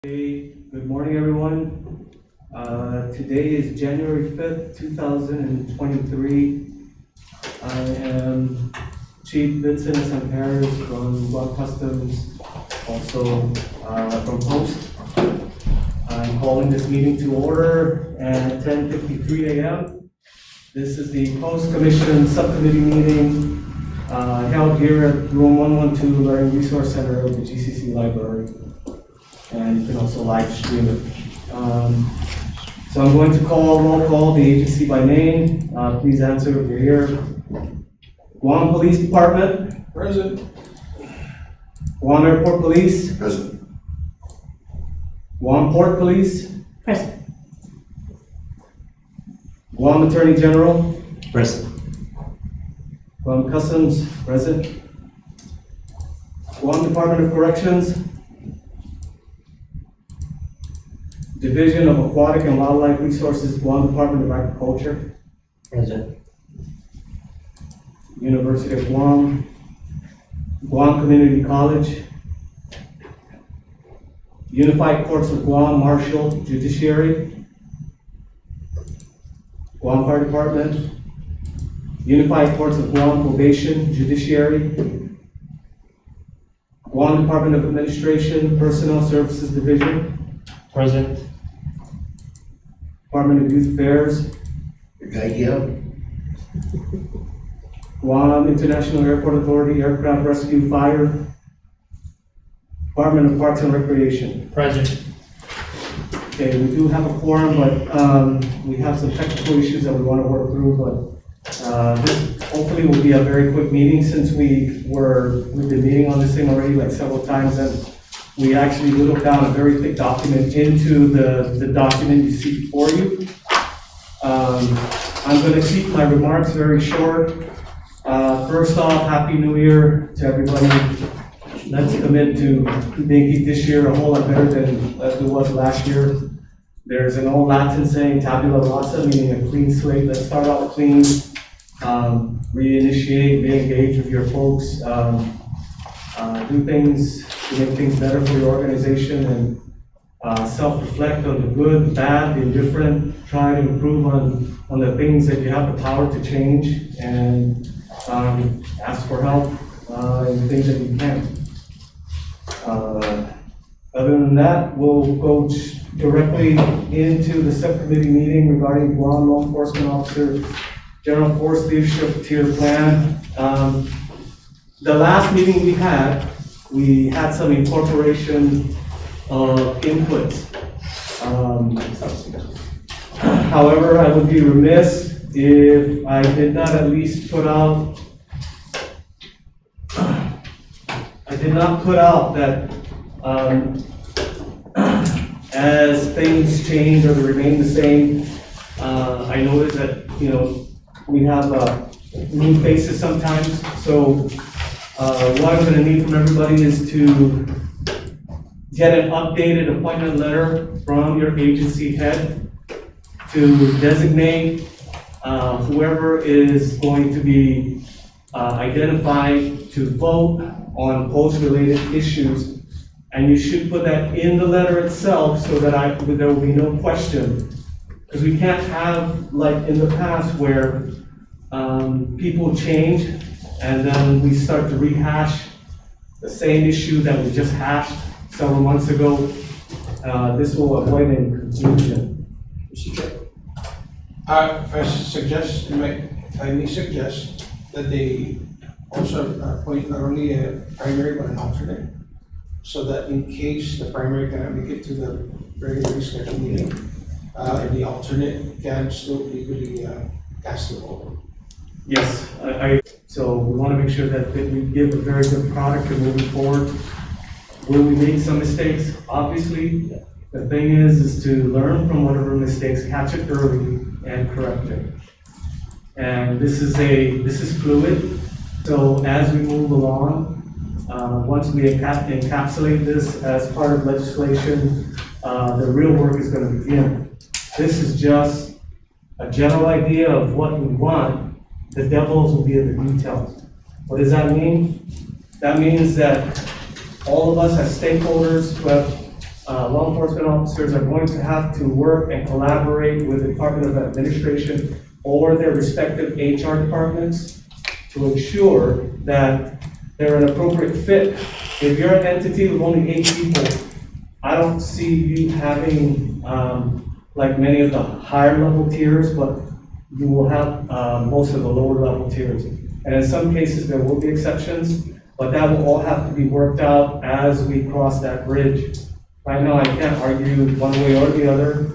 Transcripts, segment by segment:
Hey, good morning, everyone. Today is January 5th, 2023. I am Chief Vincent Samparis from Guam Customs, also from Post. I'm calling this meeting to order at 10:53 a.m. This is the Post Commission Subcommittee meeting held here at Room 112 Learning Resource Center of the GCC Library. And you can also live stream it. So I'm going to roll call the agency by name. Please answer if you're here. Guam Police Department. Present. Guam Airport Police. Present. Guam Port Police. Present. Guam Attorney General. Present. Guam Customs. Present. Guam Department of Corrections. Division of Aquatic and Wildlife Resources, Guam Department of Agriculture. Present. University of Guam. Guam Community College. Unified Courts of Guam Martial Judiciary. Guam Fire Department. Unified Courts of Guam Probation Judiciary. Guam Department of Administration Personnel Services Division. Present. Department of Youth Affairs. Guam International Airport Authority Aircraft Rescue Fire. Department of Parks and Recreation. Present. Okay, we do have a quorum, but we have some technical issues that we want to work through, but this hopefully will be a very quick meeting since we've been meeting on this thing already like several times, and we actually whittled down a very thick document into the document you see before you. I'm going to keep my remarks very short. First off, Happy New Year to everybody. Let's commit to making this year a whole lot better than it was last year. There's an old Latin saying, tabula rasa, meaning a clean slate. Let's start out clean, reinitiate, re-engage with your folks, do things to make things better for your organization, and self-reflect on the good, the bad, the indifferent, try to improve on the things that you have the power to change, and ask for help in things that you can. Other than that, we'll go directly into the subcommittee meeting regarding Guam Law Enforcement Officer General Force Leadership Tier Plan. The last meeting we had some incorporation of inputs. However, I would be remiss if I did not at least put out that as things change or they remain the same, I noticed that we have new faces sometimes. So what I'm going to need from everybody is to get an updated appointment letter from your agency head to designate whoever is going to be identified to vote on post-related issues. And you should put that in the letter itself so that there will be no question. Because we can't have, like in the past, where people change and then we start to rehash the same issue that we just hashed several months ago. This will avoid any confusion. Mr. Chair. I may suggest that they also appoint not only a primary but an alternate, so that in case the primary cannot make it to the regularly scheduled meeting, the alternate can still legally cast the vote. Yes, so we want to make sure that we give a very good product and moving forward. Will we make some mistakes? Obviously, the thing is to learn from whatever mistakes, catch it early, and correct it. And this is fluid. So as we move along, once we encapsulate this as part of legislation, the real work is going to begin. This is just a general idea of what we want. The devils will be in the details. What does that mean? That means that all of us as stakeholders who have law enforcement officers are going to have to work and collaborate with the Department of Administration or their respective HR departments to ensure that they're an appropriate fit. If you're an entity with only 8 people, I don't see you having, like many of the higher level tiers, but you will have, most of the lower level tiers. And in some cases, there will be exceptions, but that will all have to be worked out as we cross that bridge. Right now, I can't argue one way or the other.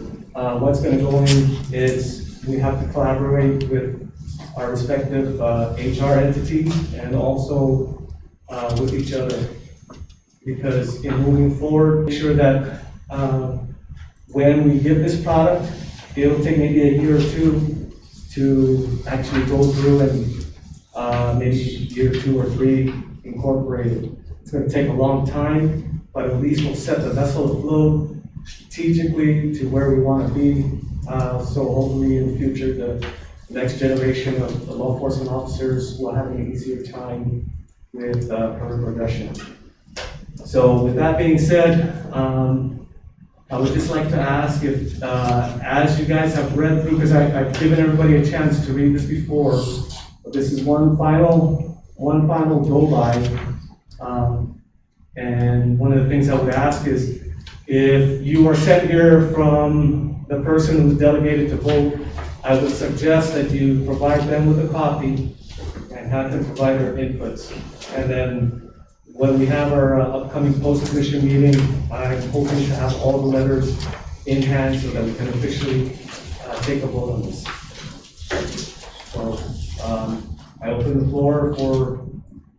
What's gonna go in is we have to collaborate with our respective, HR entities and also, with each other. Because in moving forward, make sure that, when we give this product, it'll take maybe a year or two to actually go through and, maybe year 2 or 3 incorporate it. It's gonna take a long time, but at least we'll set the vessel afloat strategically to where we wanna be. So hopefully in the future, the next generation of the law enforcement officers will have an easier time with, career progression. So with that being said, I would just like to ask if, as you guys have read through, because I've given everybody a chance to read this before, but this is one final go by. And one of the things I would ask is, if you are sent here from the person who's delegated to vote, I would suggest that you provide them with a copy and have them provide their inputs. And then when we have our upcoming post-commission meeting, I'm hoping to have all the letters in hand so that we can officially take a vote on this. So I open the floor for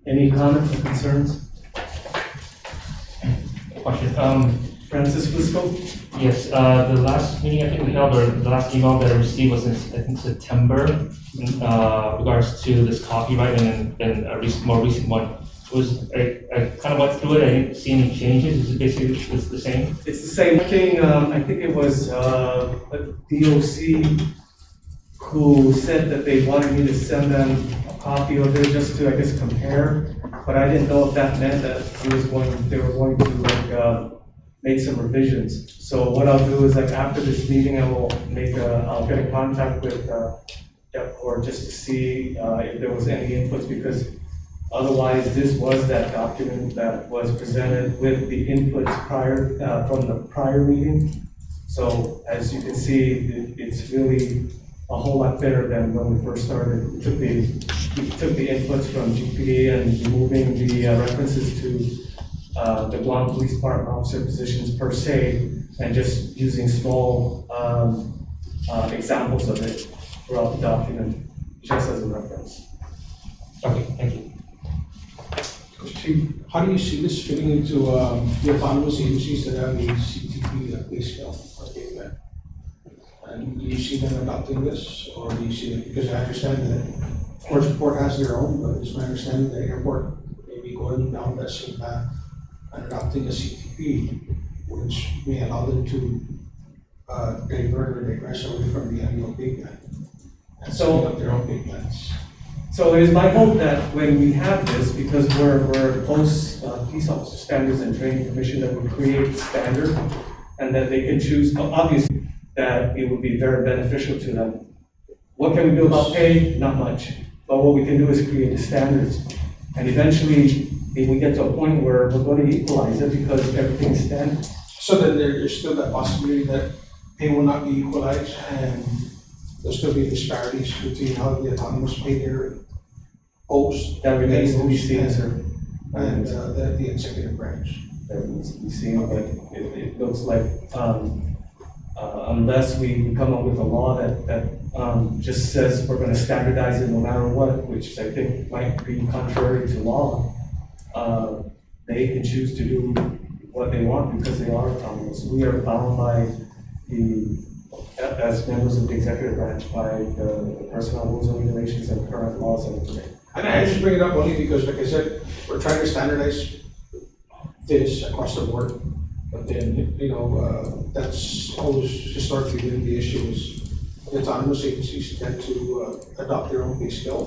any comments or concerns. Question. Francis Fusco? Yes, the last meeting I think we held, or the last email that I received was in, I think, September, in regards to this copyright, and then a more recent one. I kind of went through it, I didn't see any changes. Is it basically it's the same? It's the same thing. I think it was a DOC who said that they wanted me to send them a copy of it just to, I guess, compare. But I didn't know if that meant that they were going to like make some revisions. So what I'll do is, like, after this meeting, I'll get in contact with DEPCOR just to see if there was any inputs, because otherwise, this was that document that was presented with the inputs prior, from the prior meeting. So as you can see, it's really a whole lot better than when we first started. We took the inputs from GPD and removing the references to the Guam Police Department officer positions per se, and just using small examples of it throughout the document, just as a reference. Okay, thank you. Chief, how do you see this fitting into the autonomous agencies that have a CTP pay scale or payment? And do you see them adopting this, or do you see it, because I understand that, of course, the port has their own, but it's my understanding that airport may be going down that same path and adopting a CTP, which may allow them to divert or digress away from the annual pay plan and setting up their own pay plans. So it is my hope that when we have this, because we're close Peace Officer Standards and Training Commission, that we create a standard, and that they can choose, obviously, that it would be very beneficial to them. What can we do about pay? Not much. But what we can do is create the standards. And eventually, if we get to a point where we're going to equalize it because everything's standard. So then there's still that possibility that pay will not be equalized, and there'll still be disparities between how the autonomous pay their posts. That remains to be seen, sir. And the executive branch. That remains to be seen, but it looks like, unless we come up with a law that just says we're gonna standardize it no matter what, which I think might be contrary to law, they can choose to do what they want because they are autonomous. We are bound by as members of the executive branch, by the personnel rules and regulations and current laws and everything. And I just bring it up only because, like I said, we're trying to standardize this across the board. But then, that's always historically been the issue, is the autonomous agencies tend to adopt their own pay scale,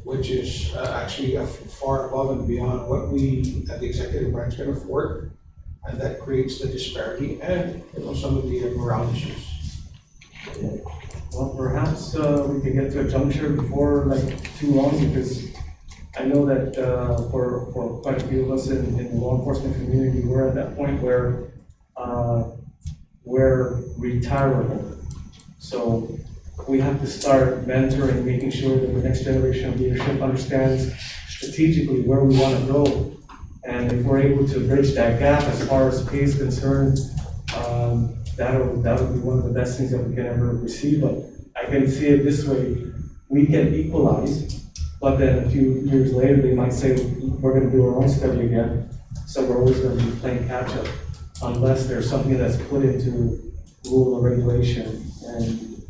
which is actually far above and beyond what we at the executive branch can afford. and that creates the disparity and, some of the morale issues. Well, perhaps we could get to a juncture before like too long, because I know that for quite a few of us in the law enforcement community, we're at that point where we're retirable. So we have to start mentoring, making sure that the next generation of leadership understands strategically where we want to go. And if we're able to bridge that gap as far as pay is concerned, that'll be one of the best things that we can ever receive. But I can see it this way: we can equalize, but then a few years later they might say we're going to do our own study again. So we're always going to be playing catch up, unless there's something that's put into rule or regulation. And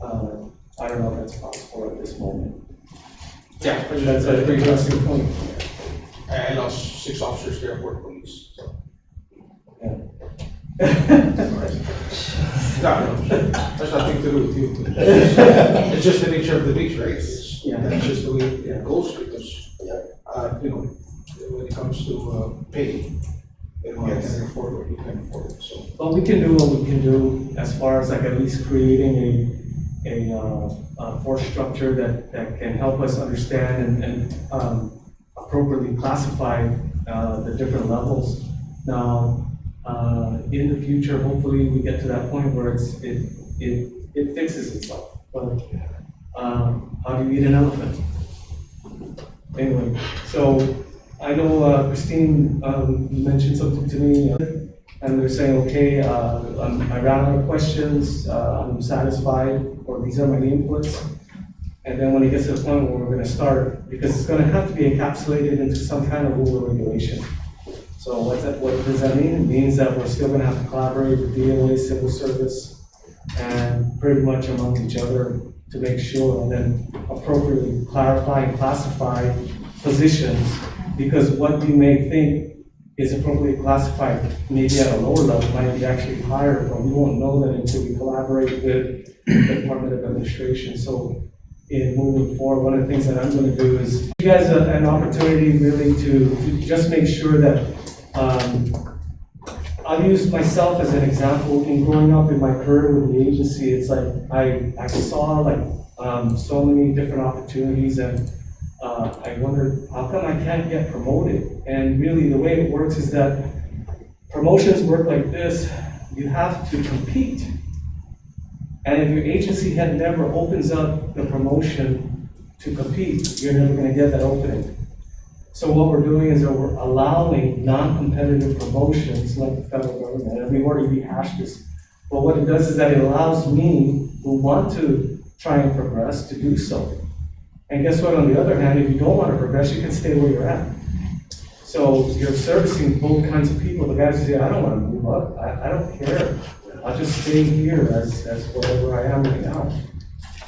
I don't know if that's possible at this moment. Yeah, That's a pretty interesting point. I lost 6 officers there for police, so. Yeah. No, that's nothing to do with you. It's just the nature of the beach, right? Yeah. That's just the way it goes, because, when it comes to pay, I Yes. can afford what you can afford, so. Well, we can do what we can do as far as like at least creating a force structure that can help us understand and appropriately classify the different levels. Now, in the future, hopefully we get to that point where it fixes itself. But how do you eat an elephant? Anyway, so I know Christine, you mentioned something to me, and they're saying, okay, I ran out of questions, I'm satisfied, or these are my inputs. And then when it gets to the point where we're going to start, because it's going to have to be encapsulated into some kind of rule or regulation. So what does that mean? It means that we're still going to have to collaborate with DOA, civil service, and pretty much among each other to make sure, and then appropriately clarify and classify positions, because what you may think is appropriately classified maybe at a lower level might be actually higher, but we won't know that until we collaborate with the Department of Administration. So in moving forward, one of the things that I'm going to do is give you guys an opportunity really to just make sure that I'll use myself as an example. In growing up in my career with the agency, it's like I saw like so many different opportunities, and I wondered how come I can't get promoted. And really the way it works is that promotions work like this: you have to compete. And if your agency head never opens up the promotion to compete, you're never going to get that opening. So what we're doing is that we're allowing non-competitive promotions like the federal government, and we've already rehashed this. But what it does is that it allows me, who want to try and progress, to do so. And guess what, on the other hand, if you don't want to progress, you can stay where you're at. So you're servicing both kinds of people. The guys who say, I don't want to move up, I don't care. I'll just stay here as whatever I am right now.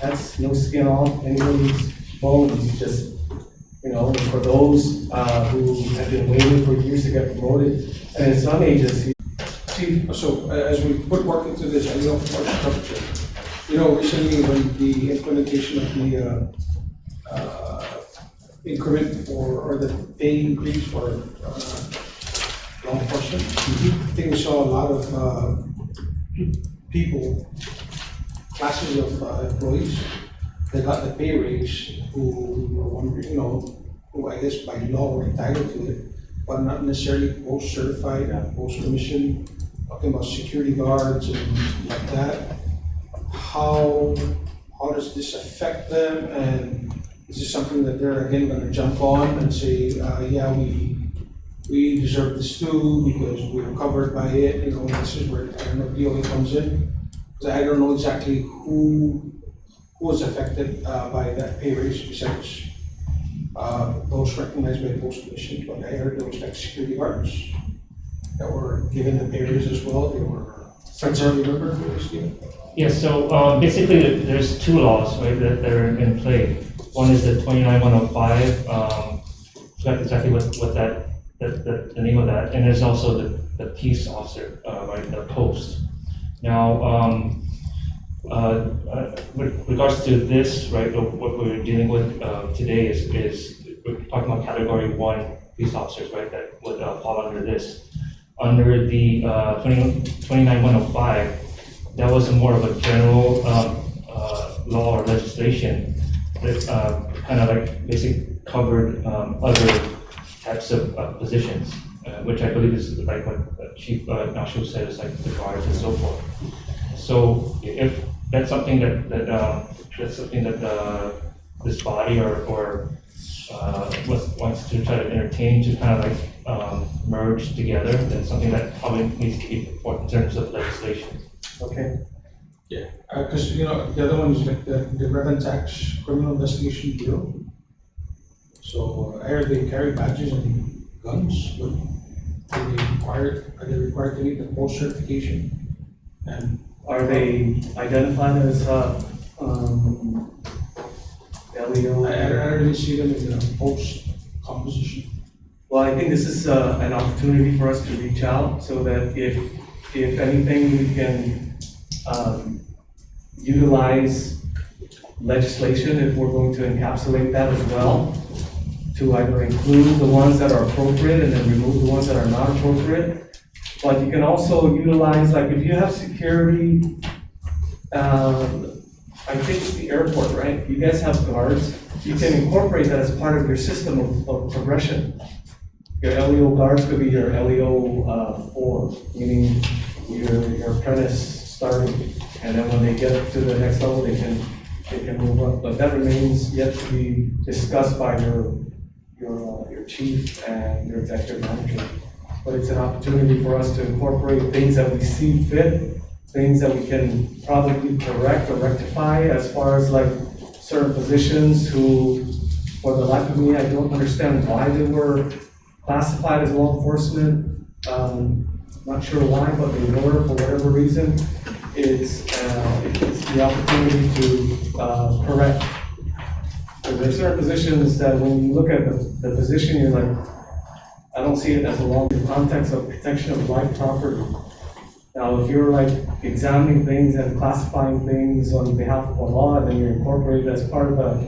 That's no skin off anybody's bones, just, for those who have been waiting for years to get promoted. And in some agencies, Chief. So as we put work into this, recently when the implementation of the increment or the pay increase for law enforcement, I think we saw a lot of people, classes of employees that got the pay raise who were wondering, who I guess by law were entitled to it, but not necessarily post-certified, post-commissioned, talking about security guards and like that. How does this affect them, and is this something that they're again going to jump on and say, yeah, we deserve this too because we're covered by it? This is where DOA comes in. Because I don't know exactly who was affected by that pay raise besides those recognized by post-commission. But I heard there was like security guards that were given the pay raise as well. They were, Secretary, remember? Yeah, so basically there's 2 laws, right, that are in play. One is the 29105, forgot exactly what that the name of that, and there's also the peace officer, right, the post. Now, with regards to this, right, what we're dealing with today is we're talking about category 1 police officers, right, that would fall under this. under the 29105, that was more of a general law or legislation that kind of like basically covered other types of positions, which I believe is like what Chief Nashu said, is like the guards and so forth. So if that's something that this body or wants to try to entertain to kind of like merge together, then something that probably needs to be put in terms of legislation. Okay. Yeah, because, the other one is like the Revenue Tax Criminal Investigation Bureau. So I heard they carry badges and guns, but are they required to meet the post certification? And Are they identified as, LEO? I don't really see them in the post composition. Well, I think this is an opportunity for us to reach out so that if anything, we can utilize legislation if we're going to encapsulate that as well, to either include the ones that are appropriate and then remove the ones that are not appropriate. But you can also utilize, like if you have security, I think it's the airport, right? You guys have guards. You can incorporate that as part of your system of progression. Your LEO guards could be your LEO 4, meaning your apprentice starting, and then when they get to the next level, they can move up. But that remains yet to be discussed by your chief and your executive manager. But it's an opportunity for us to incorporate things that we see fit, things that we can probably correct or rectify, as far as like certain positions who, for the life of me, I don't understand why they were classified as law enforcement. Not sure why, but they were for whatever reason. It's the opportunity to correct. So there's certain positions that when you look at the position, you're like, I don't see it as a long context of protection of life property. Now, if you're like examining things and classifying things on behalf of the law, and then you're incorporated as part of a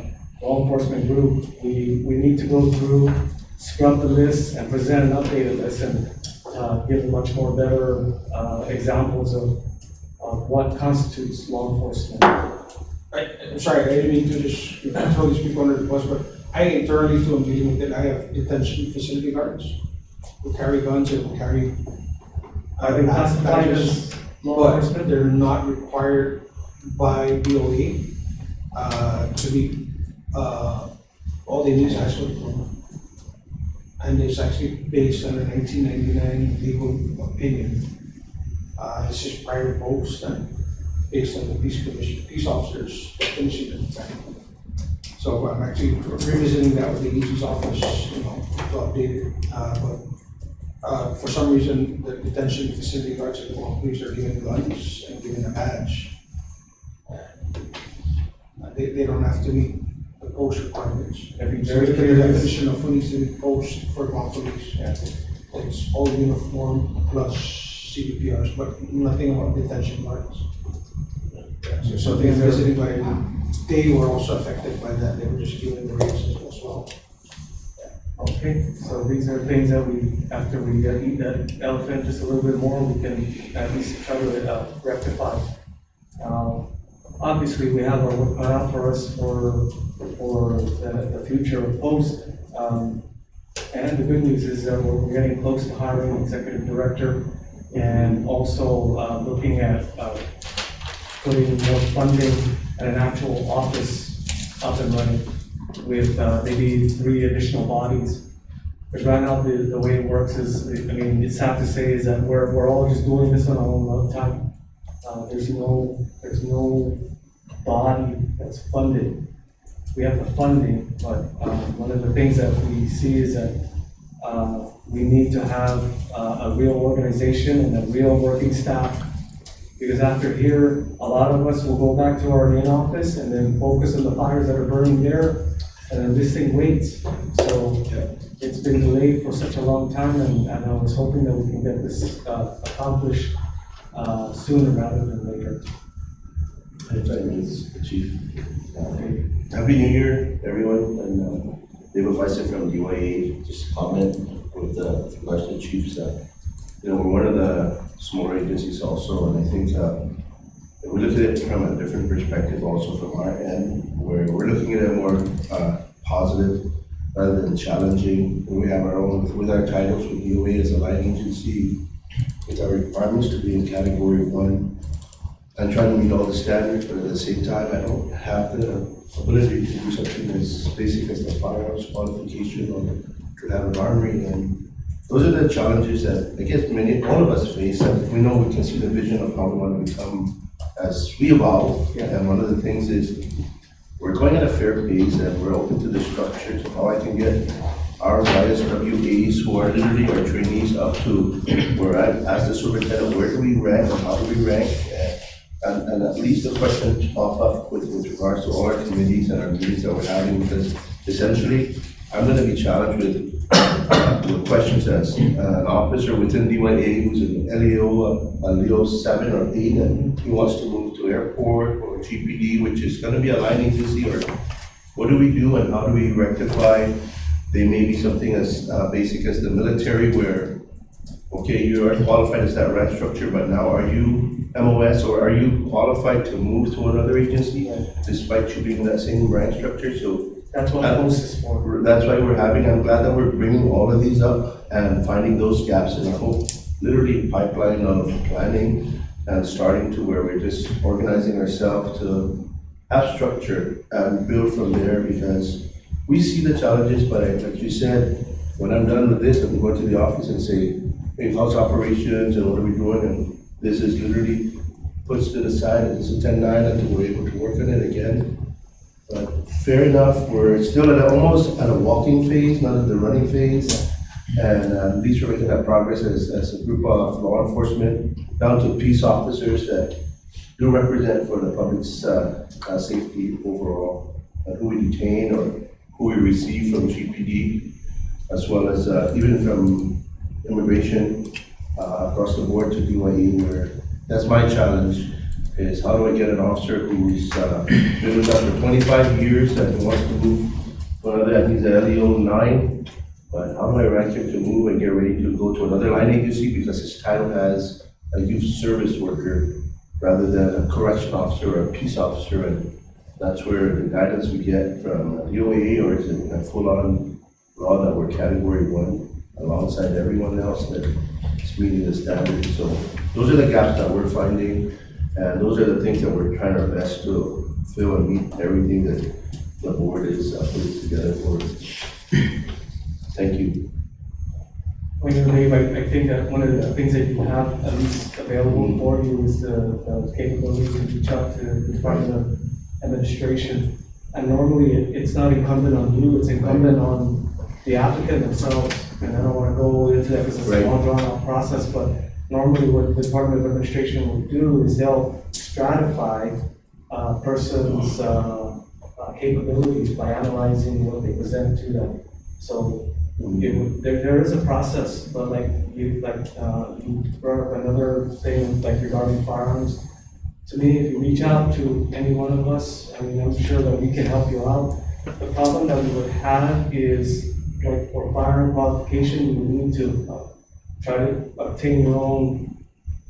law enforcement group, we need to go through, scrub the list, and present an updated list, and give much more better examples of what constitutes law enforcement. I'm sorry, I didn't mean to just totally speak under the bus, but I internally too am dealing with it. I have detention facility guards who carry guns and who carry. Are they classified as law enforcement? But they're not required by DOA to be, all they need is high school diploma. And it's actually based on a 1999 legal opinion. It's just private post and based on the peace officers definition at the time. So I'm actually revisiting that with the AG's office, to update it. But for some reason, the detention facility guards at the police are given guns and given a badge. They don't have to meet the post requirements. So look at the definition of who needs to be post for Guam police. Yeah. It's all uniform plus CBPRs, but nothing about detention guards. So they are visiting by, they were also affected by that. They were just given the raises as well. Okay, so these are things that we, after we eat that elephant just a little bit more, we can at least try to rectify. Obviously, we have our work cut out for us for the future of post. And the good news is that we're getting close to hiring an executive director, and also looking at putting more funding and an actual office up and running with maybe 3 additional bodies. Because right now the way it works is, I mean, it's sad to say, is that we're all just doing this on our own time. There's no body that's funded. We have the funding, but one of the things that we see is that we need to have a real organization and a real working staff. Because after here, a lot of us will go back to our main office and then focus on the fires that are burning there, and then this thing waits. So it's been delayed for such a long time, and I was hoping that we can get this accomplished sooner rather than later. Chief. Happy New Year, everyone, and David Weiser from DYA. Just comment with regards to the Chief's we're one of the smaller agencies also, and I think, if we look at it from a different perspective also from our end, where we're looking at it more, positive rather than challenging. And we have our own, with our titles, with UA as a line agency, with our requirements to be in category 1, and trying to meet all the standards, but at the same time, I don't have the ability to do something as basic as the firearms qualification or to have an armory. And those are the challenges that I guess all of us face. And we know we can see the vision of how we want to become as we evolve. Yeah. And one of the things is we're going at a fair pace and we're open to the structures of how I can get our YSWAs who are literally our trainees up to where I ask the superintendent, where do we rank or how do we rank? And at least the questions pop up with regards to all our committees and our meetings that we're having, because essentially, I'm gonna be challenged with questions as an officer within DYA who's an LEO, a Leo 7 or 8, and he wants to move to airport or GPD, which is gonna be a line agency, or what do we do and how do we rectify? They may be something as basic as the military where, okay, you are qualified as that rank structure, but now are you MOS or are you qualified to move to another agency despite you being in that same rank structure? So That's what post is for. that's why I'm glad that we're bringing all of these up and finding those gaps in our whole, literally pipeline of planning and starting to where we're just organizing ourselves to have structure and build from there, because we see the challenges, but like you said, when I'm done with this, I'm going to the office and say, hey, how's operations and what are we doing? And this is literally puts to the side, and it's a 10-9 until we're able to work on it again. But fair enough, we're still almost at a walking phase, not at the running phase. And at least we're making that progress as a group of law enforcement, down to peace officers that do represent for the public's safety overall, and who we detain or who we receive from GPD, as well as even from immigration across the board to DYE, where that's my challenge, is how do I get an officer who's been with us for 25 years and wants to move to another, he's an LEO 9, but how do I rank him to move and get ready to go to another line agency because his title has a youth service worker rather than a correction officer or a peace officer, and that's where the guidance we get from UAA, or is it a full-on law that we're category 1 alongside everyone else that is meeting the standards. So those are the gaps that we're finding, and those are the things that we're trying our best to fill and meet everything that the board is putting together for us. Thank you. When you leave, I think that one of the things that you have at least available for you is the capability to reach out to the Department of Administration. And normally it's not incumbent on you, it's incumbent on the applicant themselves. And I don't want to go into that because it's a long drawn out process, but normally what the Department of Administration will do is they'll stratify a person's capabilities by analyzing what they present to them. So there is a process, but you brought up another thing like regarding firearms. To me, if you reach out to any one of us, I mean, I'm sure that we can help you out. The problem that we would have is, like, for firearm qualification, you would need to try to obtain your own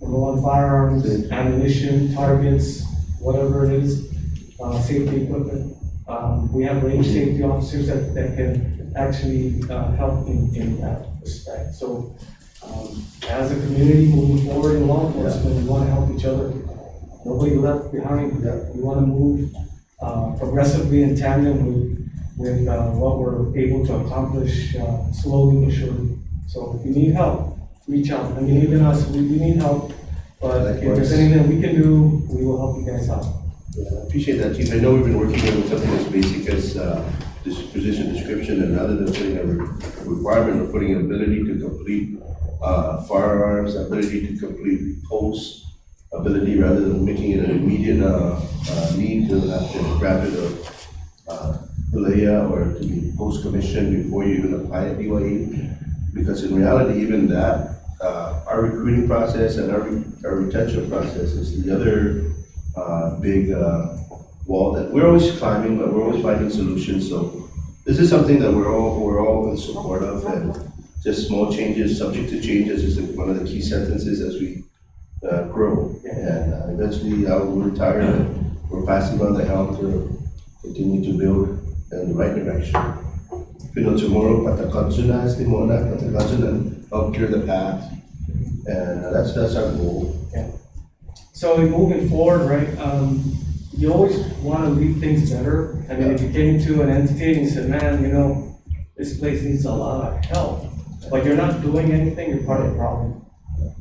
number 1 firearms, ammunition, targets, whatever it is, safety equipment. We have range safety officers that can actually help in that respect. So, as a community moving forward in law enforcement, we want to help each other. Nobody left behind. We want to move progressively in tandem with what we're able to accomplish slowly but surely. So if you need help, reach out. I mean, even us, we need help. But if there's anything we can do, we will help you guys out. Yeah, I appreciate that, Chief. I know we've been working with something as basic as this position description, and rather than putting a requirement, we're putting an ability to complete firearms, ability to complete posts, ability rather than making it an immediate need to have to grab it or PLEA or to be post-commissioned before you even apply at DYE. Because in reality, even that, our recruiting process and our retention process is the other big wall that we're always climbing, but we're always finding solutions. So this is something that we're all in support of, and just small changes, subject to changes is one of the key sentences as we grow. And eventually I will retire and we're passing on the helm to continue to build in the right direction. Tomorrow, patakatsunan, limona, patakatsunan, help clear the path. And that's our goal. Yeah. So in moving forward, right, you always want to leave things better. I mean, if you came to an entity and you said, man, you know, this place needs a lot of help, but you're not doing anything, you're part of the problem.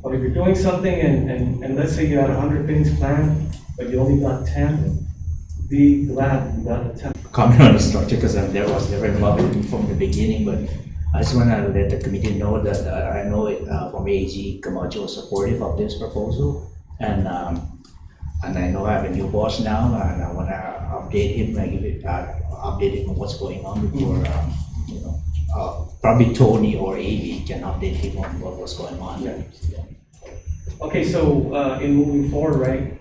But if you're doing something and let's say you had 100 things planned, but you only got 10, be glad you got the 10. Comment on the structure because there was never involved from the beginning, but I just want to let the committee know that I know from AG Camacho was supportive of this proposal, and I know I have a new boss now, and I want to update him, update him on what's going on before, probably Tony or AV can update him on what's going on. Yeah. Okay, so in moving forward, right,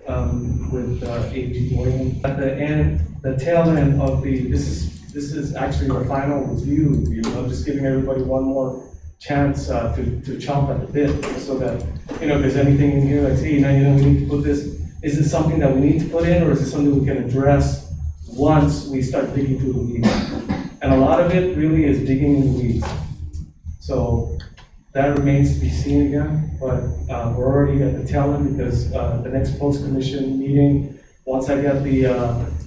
with AG William, at the end, the tail end of this is actually our final review. I'm just giving everybody one more chance to chomp at the bit, so that, you know, if there's anything in here like, hey, now, you know, we need to put this. Is it something that we need to put in, or is it something we can address once we start digging through the weeds? And a lot of it really is digging in the weeds. So that remains to be seen again, but we're already at the tail end because the next post-commission meeting, once I get the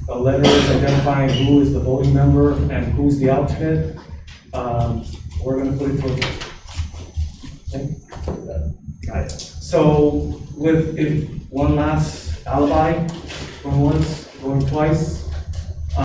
letters identifying who is the voting member and who's the alternate, we're going to put it towards. Okay. So with one last alibi, going once, going twice,